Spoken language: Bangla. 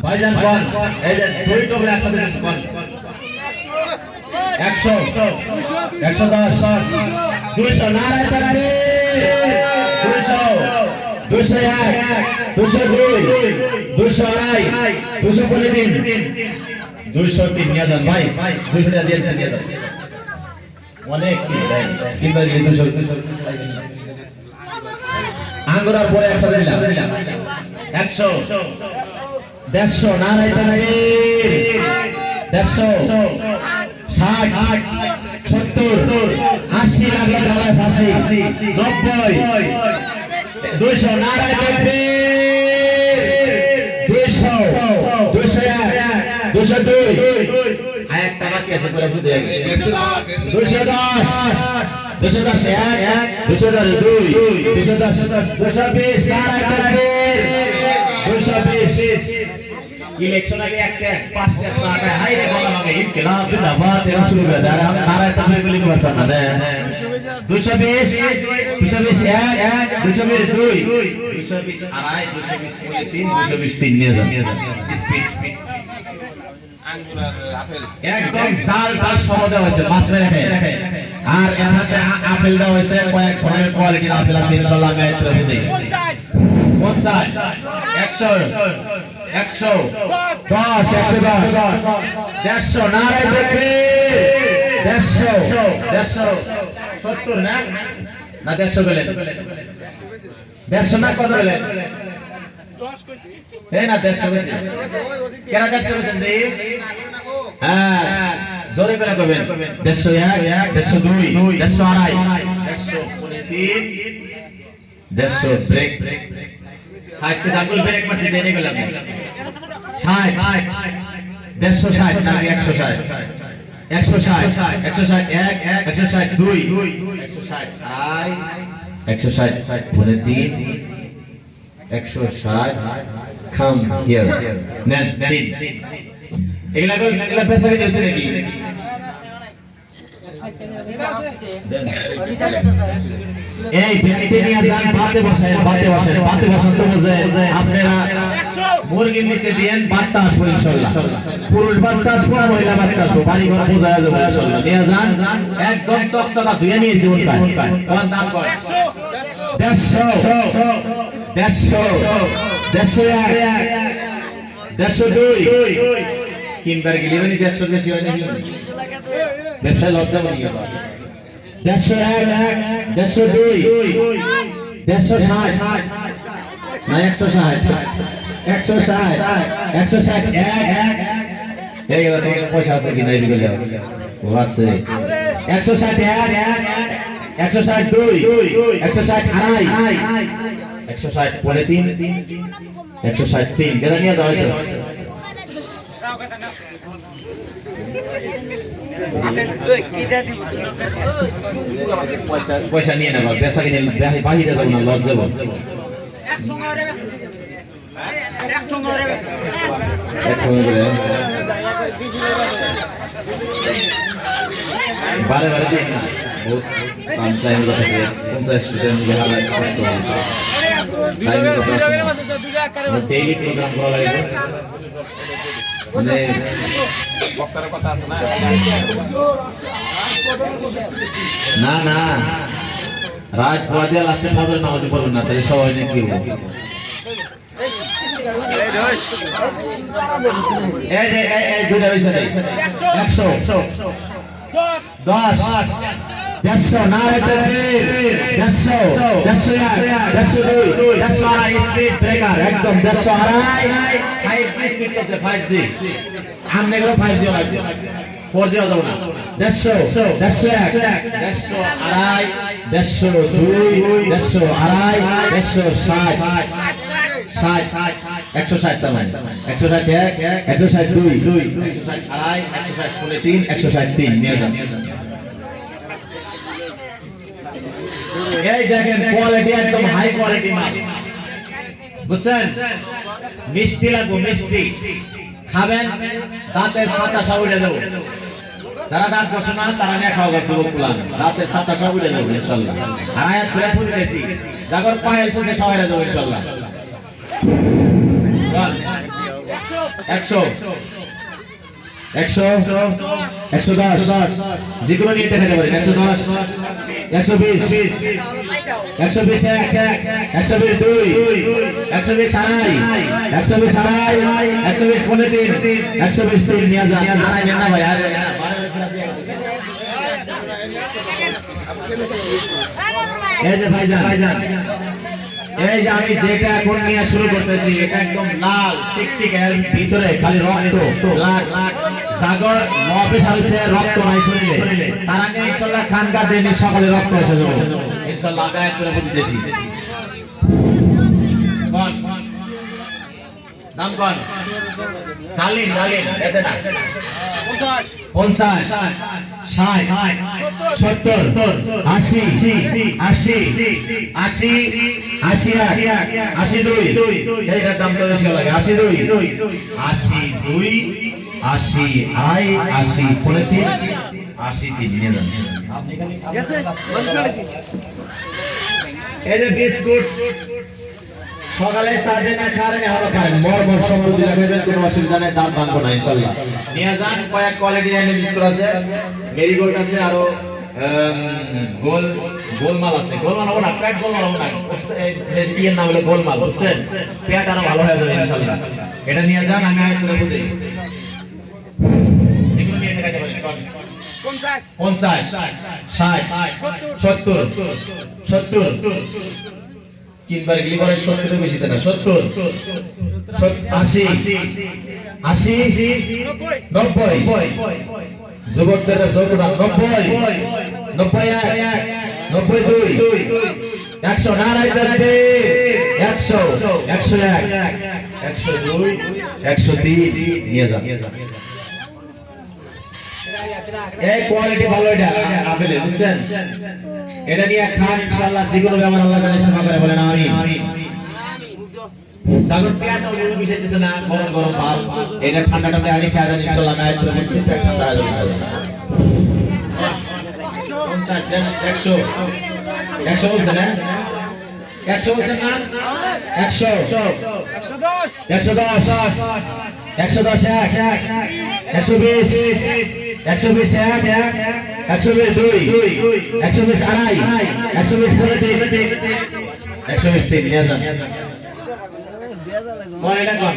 ভাইজান কোন এই যে দুই টুকরা একসাথে কোন 100 110 200 নারায় তাকবীর 200 201 202 202 203 203 নিয়ে যান ভাই 200 টাকা দিয়ে নিয়ে যান অনেক কি দেয় কিংবা 200 আঙ্গুরার পরে একসাথে নিলাম 100 150 নারায় তাকবীর 150 60 70 80 লাগলো গলায় ফাঁসি 90 200 নারায় তাকবীর 200 201 202 আরেকটা বাকি আছে পরে বুঝে যাবে 210 210 1 202 210 220 নারায় তাকবীর 220 ইলেকশন আগে একটা পাঁচটা টাকা হাইরে গলা ভাঙে ইনকিলাব জিন্দাবাদ এরকম শুরু করে দেয় আর নারায় তাকবীর বলি করছেন না দেন 220 220 1 220 2 220 আড়াই 220 3 220 3 নিয়ে যান স্পিড আঙ্গুরার আপেল একদম জাল ডাল সহ দেওয়া হয়েছে মাছ মেরে রেখে আর এখানে আপেল দেওয়া হয়েছে কয়েক ধরনের কোয়ালিটির আপেল আছে ইনশাআল্লাহ আমি একটু দিই 50 100 100 10 110 150 নারায় তাকবীর 150 70 না 150 বলেন 150 না কত বলেন 10 কইছি এই না 150 বলেন কেন 150 বলেন রে হ্যাঁ জোরে করে কইবেন 101 102 102 103 150 ব্রেক 60 কে জাগুল ব্রেক মারতে দেনে গেলাম 60 160 না 160 160 160 1 160 2 160 আই 160 পরে 3 160 কাম হিয়ার নেন 3 এগুলা পয়সা কি দিয়েছে নাকি এই ব্যক্তি নিয়ে যান বাতে বসেন তো বুঝে আপনারা মুরগির নিচে দিয়েন বাচ্চা আসবে ইনশাআল্লাহ পুরুষ বাচ্চা আসবে মহিলা বাচ্চা আসবে বাড়ি ঘর বোঝায়া যাবে ইনশাআল্লাহ নিয়ে যান একদম চকচকা ধুয়ে নিয়েছি উনকা কোন দাম কর 150 150 কিনবার গেলে মানে 150 বেশি হয় নাকি ব্যবসা লজ্জা বলি 101 102 160 না 160 160 এই কথা পয়সা আছে কি নাই দিলে ও আছে 160 160 2 160 আড়াই 160 পরে 3 160 3 গেলা নিয়ে দাও এসো পয়সা নিয়ে নেবা পেশা কিনে বাহিরে যাবো না লজ যাবো বারে বারে দিন না বহুত কম টাইম লাগছে 50 টাইম লাগে কষ্ট হচ্ছে ডেইলি প্রোগ্রাম করা লাগে মানে বক্তার কথা আছে না না রাত বাজে লাস্টে ফজর নামাজ পড়বেন না তাহলে সবাই নিয়ে কি হবে এই যে এই দুটো হইছে 100 10 150 নারায় তাকবীর 150 101 102 স্পিড ব্রেকার একদম 150 5G স্পিড চলছে 5G আমনে গুলো 5G লাগবে 4G যাবে না 150 101 102 102 160 160 তামান 161 162 160 160 163 নিয়ে যান এই দেখেন কোয়ালিটি একদম হাই কোয়ালিটি মাল বুঝছেন মিষ্টি লাগবে মিষ্টি খাবেন দাঁতের ছাতা সাউড়ে দেব যারা দাঁত বসে না তারা নিয়ে খাওয়া গেছে বকুলান দাঁতের ছাতা সাউড়ে দেব ইনশাআল্লাহ আর আয়াত করে ফুল দিয়েছি জাগর পায়েল সে সবাইরে দেব ইনশাআল্লাহ 100 100 110 যে কোনো নিয়ে দেখাতে পারেন 110 120 120 1 120 2 120 আড়াই 120 আড়াই 120 পনে 3 120 3 নিয়ে যান আড়াই নেন না ভাই আর এই যে ভাইজান এই যে আমি যেটা এখন নিয়ে শুরু করতেছি এটা একদম লাল টিকটিক এর ভিতরে খালি রক্ত লাল সাগর মহাপেশ হইছে রক্ত নাই শরীরে তার আগে ইনশাআল্লাহ খানকা দেনি সকালে রক্ত এসে যাবে ইনশাআল্লাহ আমি আয়াত করে দিতেছি কোন নাম কোন ডালিম এতে না 50 60 70 80 80 80 82 এইটার দাম তো বেশি লাগে 82 80 আই 80 পরে 3 83 নিয়ে যান এই যে বিস্কুট সকালে সাজে না খারেন এখনো খান মরমর সমৃদ্ধি রাখবেন কোনো অসুবিধা নেই দাম ভাঙবো না ইনশাআল্লাহ নিয়ে যান কয়েক কোয়ালিটি এর বিস্কুট আছে মেরিগোল্ড আছে আর গোলমাল আছে গোলমাল হবে না প্যাট গোলমাল হবে না এর নাম হলো গোলমাল বুঝছেন পেট আরো ভালো হয়ে যাবে ইনশাআল্লাহ এটা নিয়ে যান আমি আয়াত করে বলি যেগুলো নিয়ে দেখাতে পারেন 50 60 70 তিনবার গিলি করে 70 এর বেশি না 70 80 90 যুবকদের যৌবনা 90 92 100 নারাই করবে 100 101 102 103 নিয়ে যান এই কোয়ালিটি ভালো এটা আপেলে বুঝছেন এটা নিয়ে খান ইনশাআল্লাহ যে কোনো ব্যাপার আল্লাহ জানে সেবা করে বলেন আমিন সাগর পেট ওই বিষয় দিছে না গরম ভাত এটা ঠান্ডাটা আমি খাই দেন ইনশাআল্লাহ আমি আয়াত করে পেট ঠান্ডা হয়ে যাবে ইনশাআল্লাহ 100 বলছেন না 100 বলছেন না 100 110 110 120 120 120 2 120 আড়াই 120 পরে 120 নিয়ে যান কোন এটা কোন